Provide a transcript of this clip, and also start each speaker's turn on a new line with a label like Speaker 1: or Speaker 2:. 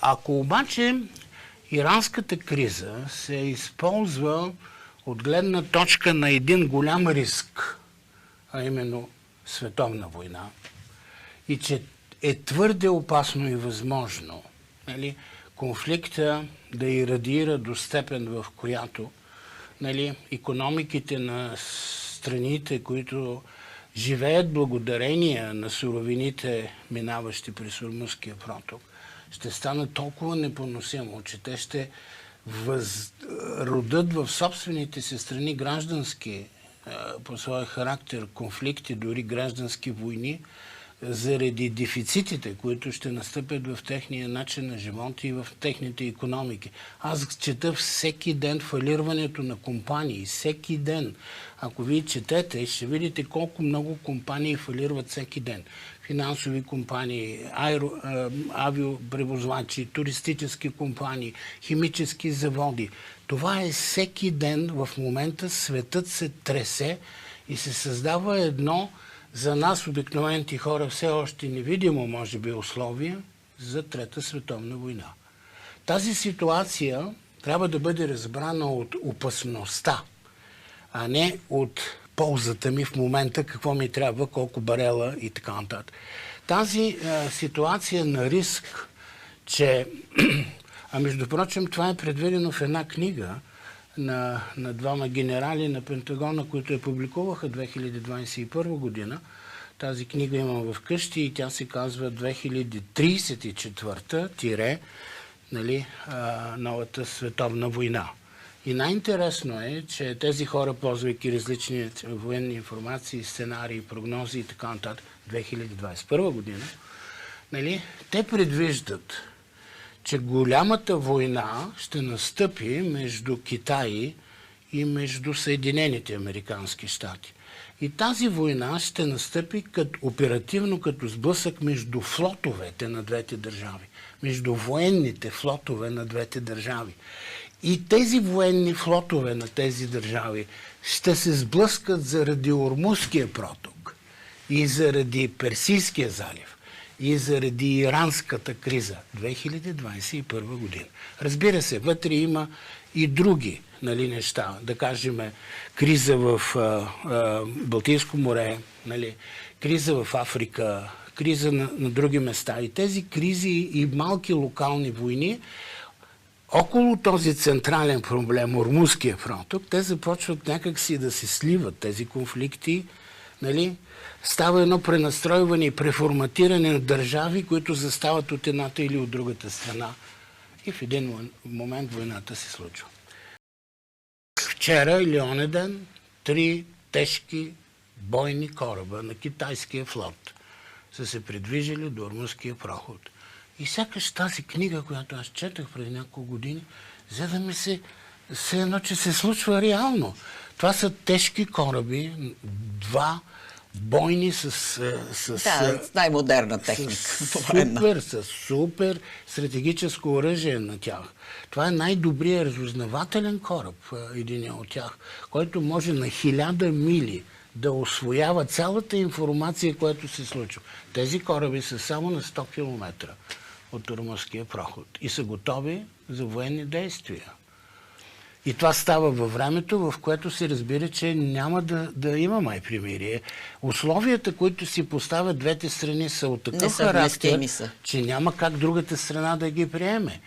Speaker 1: Ако обаче иранската криза се използва от гледна точка на един голям риск, а именно световна война, и че е твърде опасно и възможно, нали, конфликта да ирадира до степен, в която, нали, икономиките на страните, които живеят благодарение на суровините, минаващи през Ормузския проток, ще стане толкова непоносимо, че те ще родят в собствените си страни граждански по своя характер конфликти, дори граждански войни, заради дефицитите, които ще настъпят в техния начин на живот и в техните икономики. Аз чета всеки ден фалирането на компании. Всеки ден. Ако вие четете, ще видите колко много компании фалират всеки ден. Финансови компании, авиопревозвачи, туристически компании, химически заводи. Това е всеки ден. В момента светът се тресе и се създава едно за нас, обикновените хора, все още невидимо, може би, условие за Трета световна война. Тази ситуация трябва да бъде разбрана от опасността, а не от ползата ми в момента, какво ми трябва, колко барела и така нататък. Тази ситуация на риск, че... А между прочим, това е предвидено в една книга на двама генерали на Пентагона, които я публикуваха 2021 година. Тази книга имам вкъщи и тя се казва 2034 нали, новата световна война. И най-интересно е, че тези хора, ползвайки различни военни информации, сценарии, прогнози и така нататък, 2021 година, нали, те предвиждат, че голямата война ще настъпи между Китай и между Съединените американски щати. И тази война ще настъпи оперативно като сблъсък между флотовете на двете държави, между военните флотове на двете държави. И тези военни флотове на тези държави ще се сблъскат заради Ормузския проток и заради Персийския залив и заради иранската криза 2021 година. Разбира се, вътре има и други, нали, неща. Да кажем, криза в Балтийско море, нали, криза в Африка, криза на други места. И тези кризи и малки локални войни около този централен проблем, Ормузския проток, те започват някакси да се сливат тези конфликти, нали? Става едно пренастройване и преформатиране на държави, които застават от едната или от другата страна. И в един момент войната се случва. Вчера или онзи ден 3 тежки бойни кораба на китайския флот са се придвижили до Ормузския проход. И сякаш тази книга, която аз четах преди няколко години, за да ми се едно, че се случва реално. Това са тежки кораби, 2 бойни с
Speaker 2: най-модерна техника.
Speaker 1: С супер стратегическо оръжие на тях. Това е най-добрият разузнавателен кораб, един от тях, който може на 1000 мили да усвоява цялата информация, която се случва. Тези кораби са само на 100 км от Ормузския проход и са готови за военни действия. И това става във времето, в което се разбира, че няма да има май примирие. Условията, които си поставят двете страни, са от такъв характер, че няма как другата страна да ги приеме.